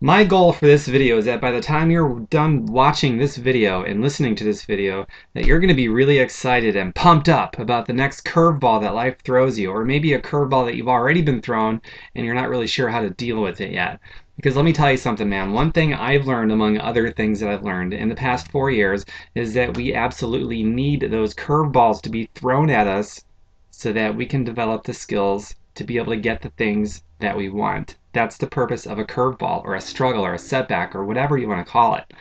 My goal for this video is that by the time you're done watching this video and listening to this video, that you're going to be really excited and pumped up about the next curveball that life throws you, or maybe a curveball that you've already been thrown and you're not really sure how to deal with it yet. Because let me tell you something, man. One thing I've learned, among other things that I've learned in the past 4 years, is that we absolutely need those curveballs to be thrown at us so that we can develop the skills to be able to get the things that we want. That's the purpose of a curveball or a struggle or a setback or whatever you want to call it.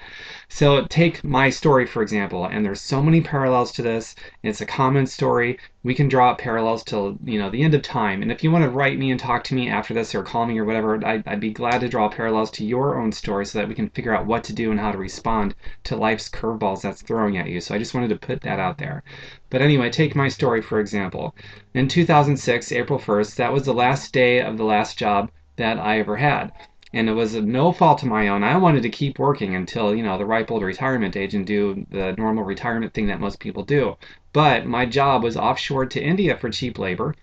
So take my story, for example, and there's so many parallels to this. It's a common story. We can draw up parallels till, the end of time. And if you want to write me and talk to me after this or call me or whatever, I'd be glad to draw parallels to your own story so that we can figure out what to do and how to respond to life's curveballs that's throwing at you. So I just wanted to put that out there. But anyway, take my story, for example. In 2006, April 1st, that was the last day of the last job that I ever had. And it was no fault of my own. I wanted to keep working until, the ripe old retirement age and do the normal retirement thing that most people do. But my job was offshored to India for cheap labor.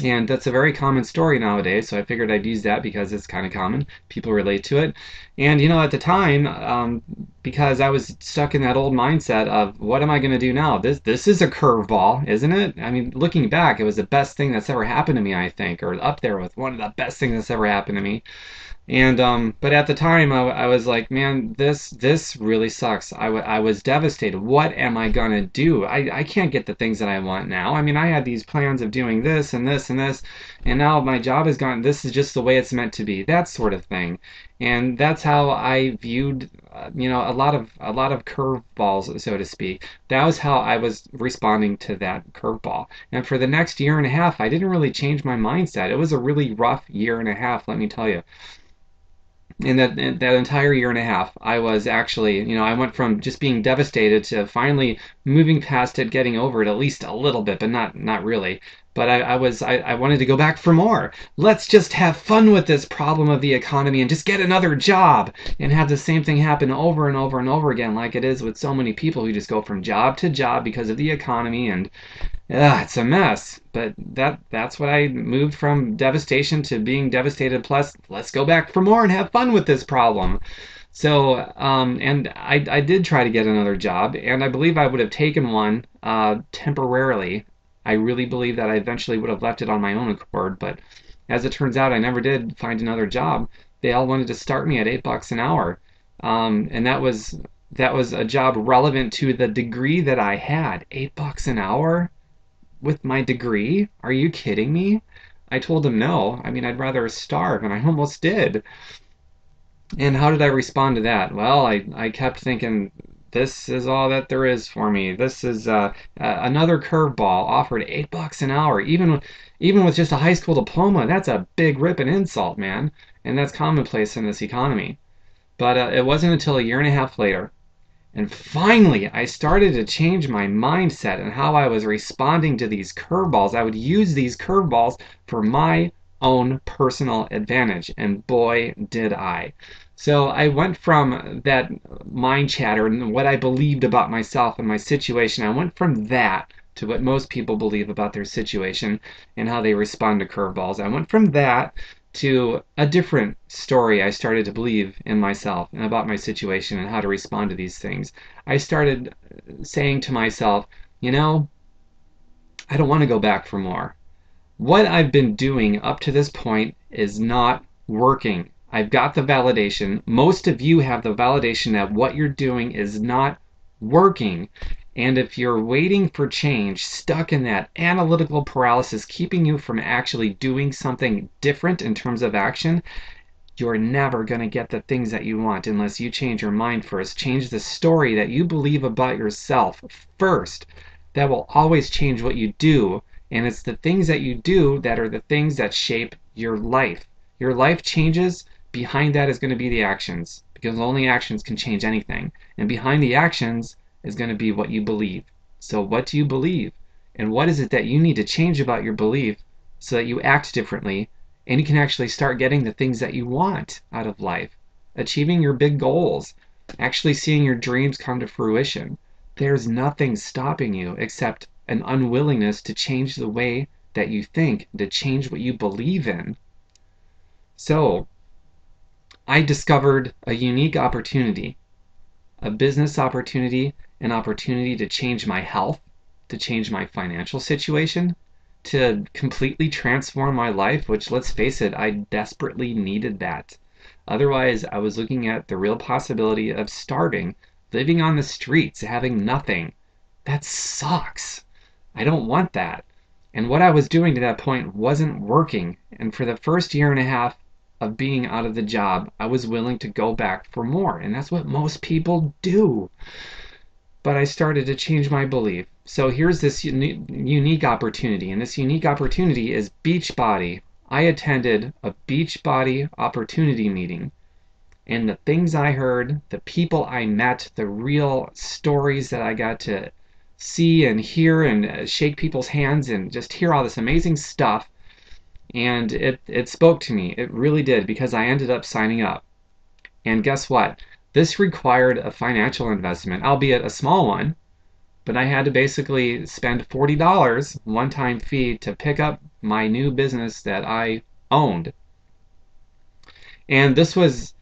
And that's a very common story nowadays, so I figured I'd use that because it's kind of common. People relate to it. And, at the time, because I was stuck in that old mindset of what am I going to do now? This is a curveball, isn't it? I mean, looking back, it was the best thing that's ever happened to me, I think, or up there with one of the best things that's ever happened to me. And but at the time, I was like, man, this really sucks. I was devastated. What am I gonna do? I can't get the things that I want now. I mean, I had these plans of doing this and this and this, and now my job is gone. This is just the way it's meant to be. That sort of thing. And that's how I viewed, a lot of curveballs, so to speak. That was how I was responding to that curveball. And for the next year and a half, I didn't really change my mindset. It was a really rough year and a half, let me tell you. In that entire year and a half, I was actually, I went from just being devastated to finally moving past it, getting over it at least a little bit, but not really. But I wanted to go back for more. Let's just have fun with this problem of the economy and just get another job and have the same thing happen over and over and over again, like it is with so many people who just go from job to job because of the economy. And yeah, it's a mess. But that's what I moved from devastation to being devastated. Plus, let's go back for more and have fun with this problem. So, and I did try to get another job, and I believe I would have taken one temporarily. I really believe that I eventually would have left it on my own accord, but as it turns out, I never did find another job. They all wanted to start me at $8 an hour, and that was a job relevant to the degree that I had. $8 an hour with my degree? Are you kidding me? I told him no. I mean, I'd rather starve, and I almost did. And how did I respond to that? Well, I kept thinking, this is all that there is for me. This is another curveball offered $8 an hour, even with just a high school diploma. That's a big rip and insult, man. And that's commonplace in this economy. But it wasn't until a year and a half later and finally, I started to change my mindset and how I was responding to these curveballs. I would use these curveballs for my own personal advantage, and boy, did I. So I went from that mind chatter and what I believed about myself and my situation, I went from that to what most people believe about their situation and how they respond to curveballs. I went from that to a different story I started to believe in myself and about my situation and how to respond to these things. I started saying to myself, I don't want to go back for more. What I've been doing up to this point is not working. I've got the validation. Most of you have the validation that what you're doing is not working. And if you're waiting for change, stuck in that analytical paralysis, keeping you from actually doing something different in terms of action, you're never going to get the things that you want unless you change your mind first. Change the story that you believe about yourself first. That will always change what you do. And it's the things that you do that are the things that shape your life. Your life changes. Behind that is going to be the actions, because only actions can change anything. And behind the actions is going to be what you believe. So what do you believe? And what is it that you need to change about your belief so that you act differently and you can actually start getting the things that you want out of life, achieving your big goals, actually seeing your dreams come to fruition? There's nothing stopping you except an unwillingness to change the way that you think, to change what you believe in. So I discovered a unique opportunity, a business opportunity, an opportunity to change my health, to change my financial situation, to completely transform my life, which, let's face it, I desperately needed that. Otherwise, I was looking at the real possibility of starving, living on the streets, having nothing. That sucks. I don't want that. And what I was doing to that point wasn't working. And for the first year and a half of being out of the job, I was willing to go back for more. And that's what most people do. But I started to change my belief. So here's this unique opportunity. And this unique opportunity is Beachbody. I attended a Beachbody opportunity meeting. And the things I heard, the people I met, the real stories that I got to see and hear and shake people's hands and just hear all this amazing stuff. And it spoke to me. It really did, because I ended up signing up. And guess what? This required a financial investment, albeit a small one, but I had to basically spend $40 one-time fee to pick up my new business that I owned. And this was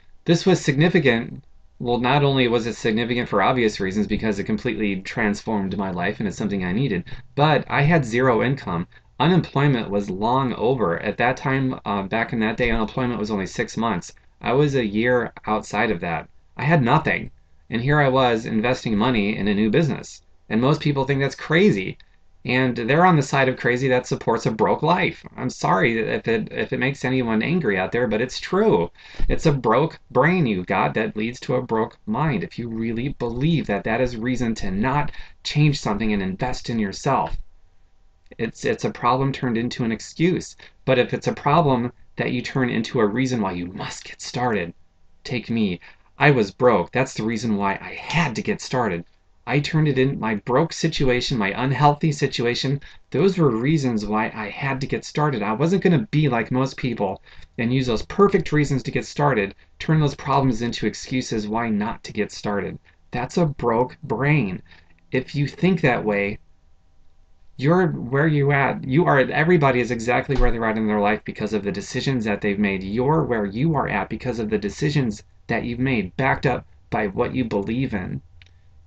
significant. Well, not only was it significant for obvious reasons because it completely transformed my life and it's something I needed, but I had zero income. Unemployment was long over. At that time, back in that day, unemployment was only 6 months. I was a year outside of that. I had nothing. And here I was investing money in a new business. And most people think that's crazy. And they're on the side of crazy that supports a broke life. I'm sorry if it makes anyone angry out there, but it's true. It's a broke brain you've got that leads to a broke mind if you really believe that that is reason to not change something and invest in yourself. It's a problem turned into an excuse. But if it's a problem that you turn into a reason why you must get started, take me. I was broke. That's the reason why I had to get started. I turned it in my broke situation, my unhealthy situation. Those were reasons why I had to get started. I wasn't going to be like most people and use those perfect reasons to get started, turn those problems into excuses why not to get started. That's a broke brain. If you think that way, you're where you at. You are everybody is exactly where they're at in their life because of the decisions that they've made. You're where you are at because of the decisions that you've made, backed up by what you believe in.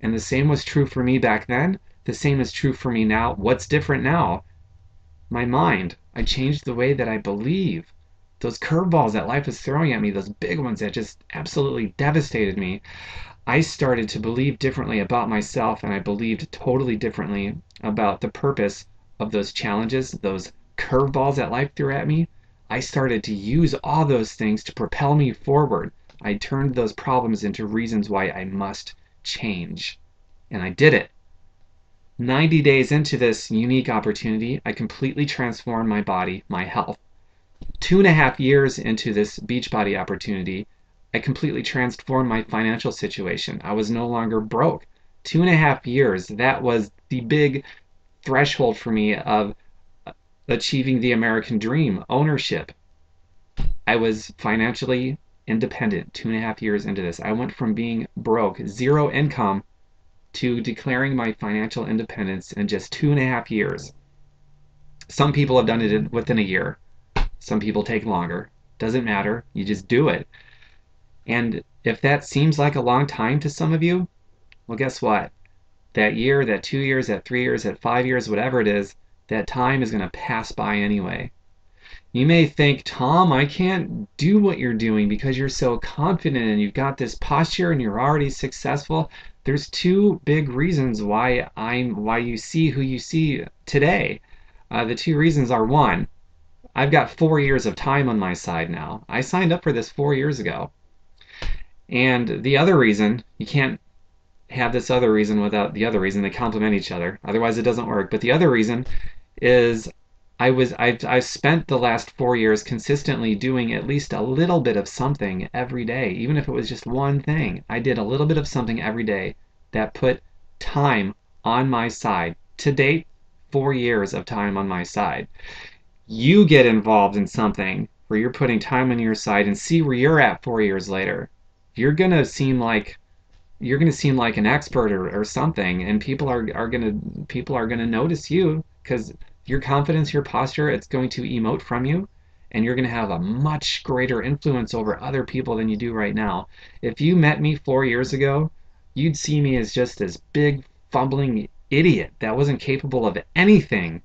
And the same was true for me back then. The same is true for me now. What's different now? My mind. I changed the way that I believe. Those curveballs that life was throwing at me, those big ones that just absolutely devastated me, I started to believe differently about myself, and I believed totally differently about the purpose of those challenges, those curveballs that life threw at me. I started to use all those things to propel me forward. I turned those problems into reasons why I must change. And I did it. 90 days into this unique opportunity, I completely transformed my body, my health. 2.5 years into this Beachbody opportunity, I completely transformed my financial situation. I was no longer broke. 2.5 years, that was the big threshold for me of achieving the American dream, ownership. I was financially independent 2.5 years into this. I went from being broke, zero income, to declaring my financial independence in just 2.5 years. Some people have done it within a year. Some people take longer. Doesn't matter. You just do it. And if that seems like a long time to some of you, well, guess what? That year, that 2 years, that 3 years, that 5 years, whatever it is, that time is going to pass by anyway. You may think, Tom, I can't do what you're doing because you're so confident and you've got this posture and you're already successful. There's two big reasons why you see who you see today. The two reasons are, one, I've got 4 years of time on my side now. I signed up for this 4 years ago. And the other reason, you can't have this other reason without the other reason. They complement each other. Otherwise, it doesn't work. But the other reason is I've spent the last 4 years consistently doing at least a little bit of something every day, even if it was just one thing. I did a little bit of something every day that put time on my side. To date, 4 years of time on my side. You get involved in something where you're putting time on your side and see where you're at 4 years later. You're gonna seem like an expert or something, and people are gonna notice you because your confidence, your posture, it's going to emote from you, and you're going to have a much greater influence over other people than you do right now. If you met me 4 years ago, you'd see me as just this big, fumbling idiot that wasn't capable of anything.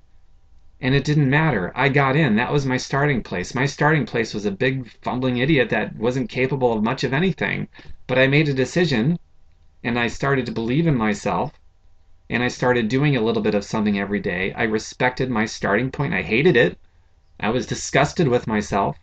And it didn't matter. I got in. That was my starting place. My starting place was a big, fumbling idiot that wasn't capable of much of anything. But I made a decision, and I started to believe in myself, and I started doing a little bit of something every day. I respected my starting point. I hated it. I was disgusted with myself,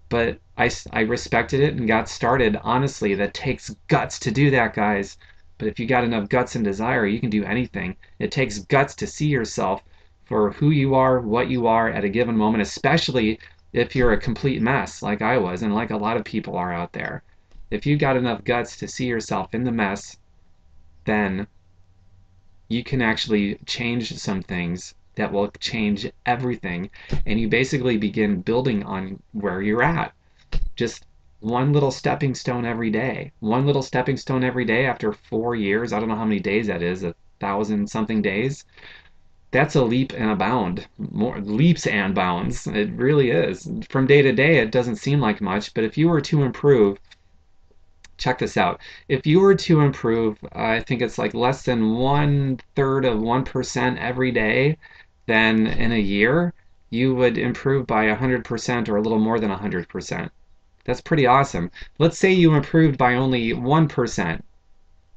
but I respected it and got started. Honestly, that takes guts to do that, guys. But if you got enough guts and desire, you can do anything. It takes guts to see yourself for who you are, what you are at a given moment, especially if you're a complete mess like I was and like a lot of people are out there. If you got enough guts to see yourself in the mess, then you can actually change some things that will change everything, and you basically begin building on where you're at. Just one little stepping stone every day. One little stepping stone every day after 4 years. I don't know how many days that is, 1,000 something days. That's a leap and a bound. More leaps and bounds. It really is. From day to day, it doesn't seem like much, but if you were to improve, check this out. If you were to improve, I think it's like less than 1/3 of 1% every day, then in a year, you would improve by 100% or a little more than 100%. That's pretty awesome. Let's say you improved by only 1%.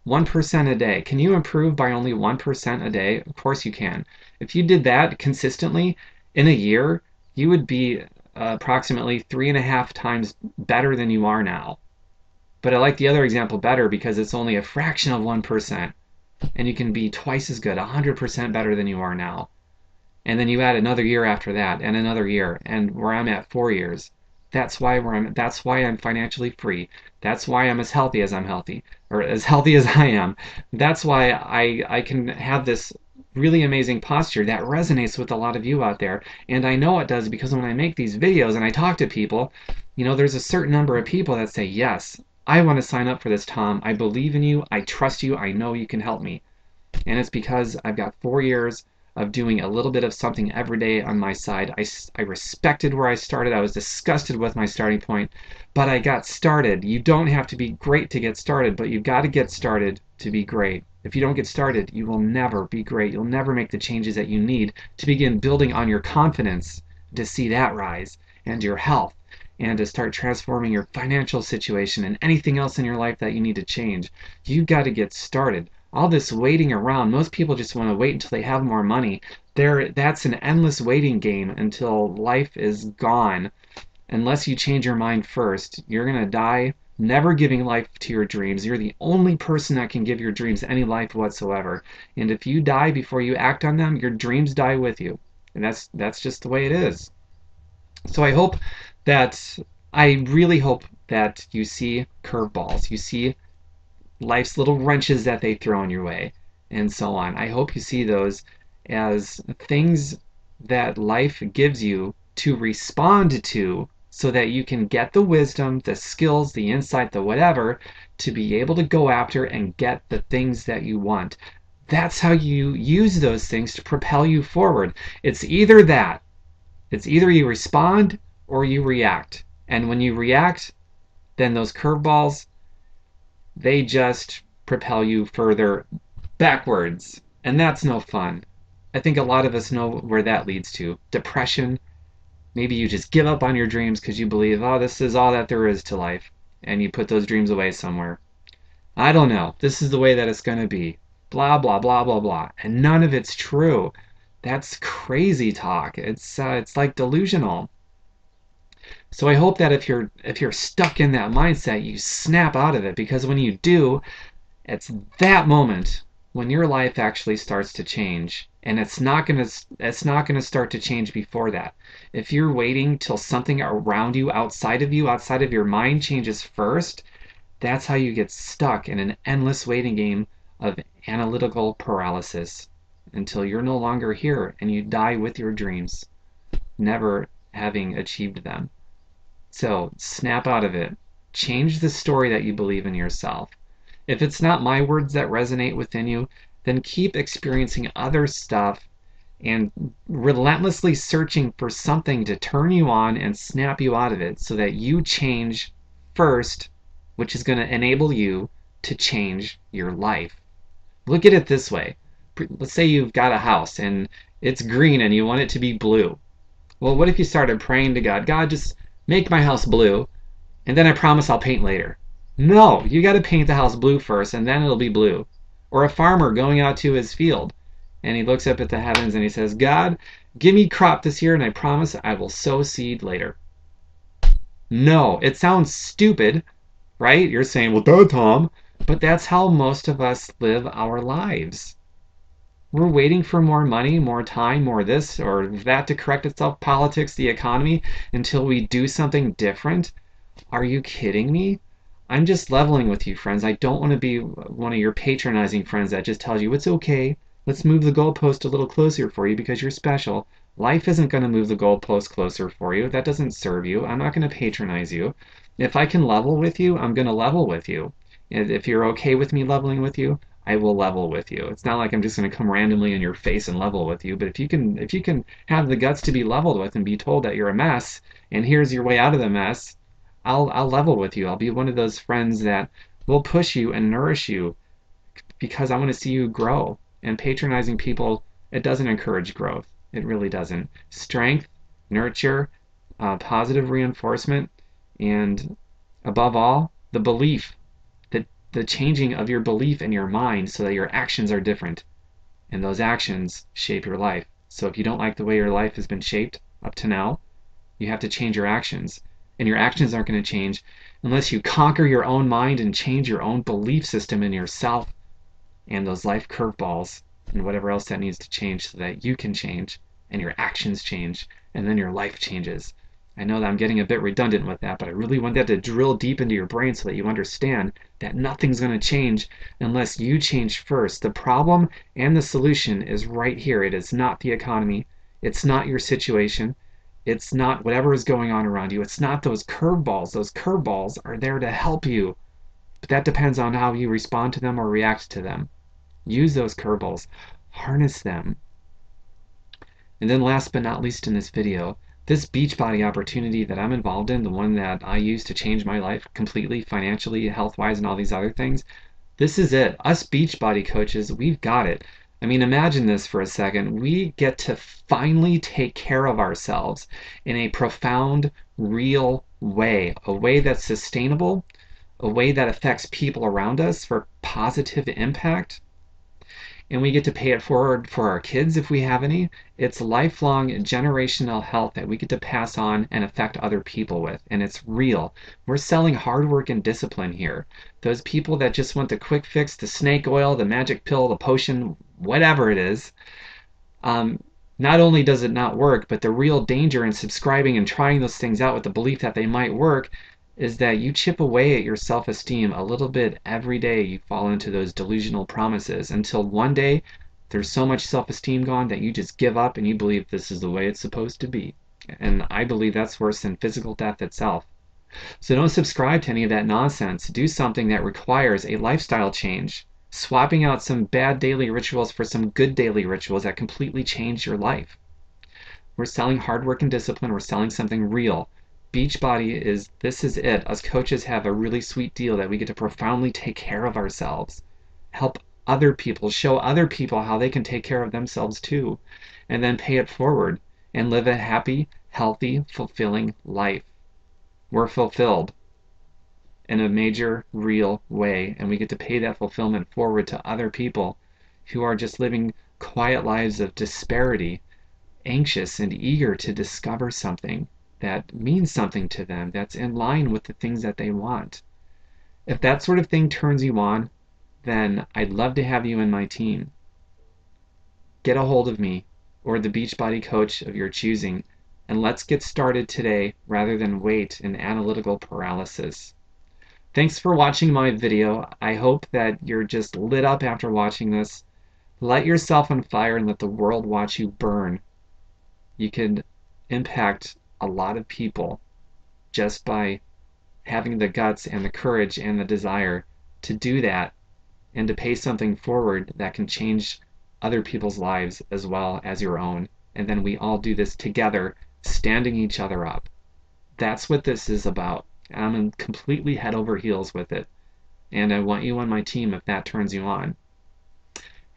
1% a day. Can you improve by only 1% a day? Of course you can. If you did that consistently in a year, you would be approximately 3.5 times better than you are now. But I like the other example better because it's only a fraction of 1%. And you can be twice as good, 100% better than you are now. And then you add another year after that, and another year, and where I'm at 4 years. That's why I'm financially free. That's why I'm as healthy as I'm healthy, or as healthy as I am. That's why I can have this really amazing posture that resonates with a lot of you out there. And I know it does because when I make these videos and I talk to people, there's a certain number of people that say, yes, I want to sign up for this, Tom. I believe in you. I trust you. I know you can help me. And it's because I've got 4 years of doing a little bit of something every day on my side. I respected where I started. I was disgusted with my starting point, but I got started. You don't have to be great to get started, but you've got to get started to be great. If you don't get started, you will never be great. You'll never make the changes that you need to begin building on your confidence, to see that rise, and your health, and to start transforming your financial situation and anything else in your life that you need to change. You've got to get started. All this waiting around, most people just want to wait until they have more money. That's an endless waiting game until life is gone. Unless you change your mind first, you're going to die never giving life to your dreams. You're the only person that can give your dreams any life whatsoever. And if you die before you act on them, your dreams die with you. And that's just the way it is. So I really hope that you see curveballs. You see life's little wrenches that they throw in your way, and so on. I hope you see those as things that life gives you to respond to so that you can get the wisdom, the skills, the insight, the whatever, to be able to go after and get the things that you want. That's how you use those things to propel you forward. It's either that. It's either you respond or you react. And when you react, then those curveballs, they just propel you further backwards. And that's no fun. I think a lot of us know where that leads to. Depression. Maybe you just give up on your dreams because you believe, oh, this is all that there is to life. And you put those dreams away somewhere. I don't know. This is the way that it's going to be. Blah, blah, blah, blah, blah. And none of it's true. That's crazy talk. It's like delusional. So I hope that if you're stuck in that mindset, you snap out of it, because when you do, it's that moment when your life actually starts to change, and it's not going to start to change before that. If you're waiting till something around you, outside of your mind changes first, that's how you get stuck in an endless waiting game of analytical paralysis until you're no longer here and you die with your dreams, never having achieved them. So snap out of it. Change the story that you believe in yourself. If it's not my words that resonate within you, then keep experiencing other stuff and relentlessly searching for something to turn you on and snap you out of it so that you change first, which is going to enable you to change your life. Look at it this way. Let's say you've got a house and it's green and you want it to be blue. Well, what if you started praying to God, God, just make my house blue, and then I promise I'll paint later? No, you got to paint the house blue first, and then it'll be blue. Or a farmer going out to his field, and he looks up at the heavens and he says, God, give me crop this year, and I promise I will sow seed later. No, it sounds stupid, right? You're saying, well, duh, Tom. But that's how most of us live our lives. We're waiting for more money, more time, more this or that to correct itself, politics, the economy, until we do something different. Are you kidding me? I'm just leveling with you, friends. I don't want to be one of your patronizing friends that just tells you it's okay. Let's move the goalpost a little closer for you because you're special. Life isn't going to move the goalpost closer for you. That doesn't serve you. I'm not going to patronize you. If I can level with you, I'm going to level with you. And if you're okay with me leveling with you, I will level with you. It's not like I'm just going to come randomly in your face and level with you, but if you can have the guts to be leveled with and be told that you're a mess and here's your way out of the mess, I'll level with you. I'll be one of those friends that will push you and nourish you because I want to see you grow. And patronizing people, it doesn't encourage growth. It really doesn't. Strength, nurture, positive reinforcement, and above all, the belief, the changing of your belief in your mind so that your actions are different. And those actions shape your life. So if you don't like the way your life has been shaped up to now, you have to change your actions. And your actions aren't going to change unless you conquer your own mind and change your own belief system in yourself and those life curveballs and whatever else that needs to change so that you can change and your actions change and then your life changes. I know that I'm getting a bit redundant with that, but I really want that to drill deep into your brain so that you understand that nothing's going to change unless you change first. The problem and the solution is right here. It is not the economy. It's not your situation. It's not whatever is going on around you. It's not those curveballs. Those curveballs are there to help you, but that depends on how you respond to them or react to them. Use those curveballs. Harness them. And then last but not least in this video, this Beachbody opportunity that I'm involved in, the one that I use to change my life completely, financially, health-wise, and all these other things, this is it. Us Beachbody coaches, we've got it. I mean, imagine this for a second. We get to finally take care of ourselves in a profound, real way, a way that's sustainable, a way that affects people around us for positive impact, and we get to pay it forward for our kids if we have any. It's lifelong generational health that we get to pass on and affect other people with, and it's real. We're selling hard work and discipline here. Those people that just want the quick fix, the snake oil, the magic pill, the potion, whatever it is, not only does it not work, but the real danger in subscribing and trying those things out with the belief that they might work is that you chip away at your self-esteem a little bit every day. You fall into those delusional promises until one day there's so much self-esteem gone that you just give up and you believe this is the way it's supposed to be. And I believe that's worse than physical death itself. So don't subscribe to any of that nonsense. Do something that requires a lifestyle change, swapping out some bad daily rituals for some good daily rituals that completely change your life. We're selling hard work and discipline. We're selling something real. Beachbody is, this is it. Us coaches have a really sweet deal that we get to profoundly take care of ourselves, help other people, show other people how they can take care of themselves too, and then pay it forward and live a happy, healthy, fulfilling life. We're fulfilled in a major, real way, and we get to pay that fulfillment forward to other people who are just living quiet lives of disparity, anxious and eager to discover something that means something to them, that's in line with the things that they want. If that sort of thing turns you on, then I'd love to have you in my team. Get a hold of me or the Beachbody coach of your choosing, and let's get started today rather than wait in analytical paralysis. Thanks for watching my video. I hope that you're just lit up after watching this. Light yourself on fire and let the world watch you burn. You can impact a lot of people just by having the guts and the courage and the desire to do that and to pay something forward that can change other people's lives as well as your own. And then we all do this together, standing each other up. That's what this is about. And I'm completely head over heels with it. And I want you on my team if that turns you on.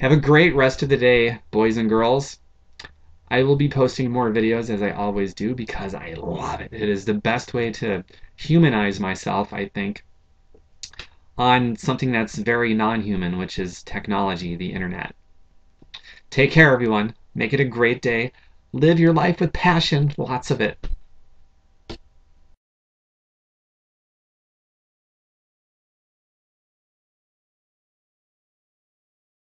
Have a great rest of the day, boys and girls. I will be posting more videos as I always do because I love it. It is the best way to humanize myself, I think, on something that's very non-human, which is technology, the internet. Take care, everyone. Make it a great day. Live your life with passion, lots of it.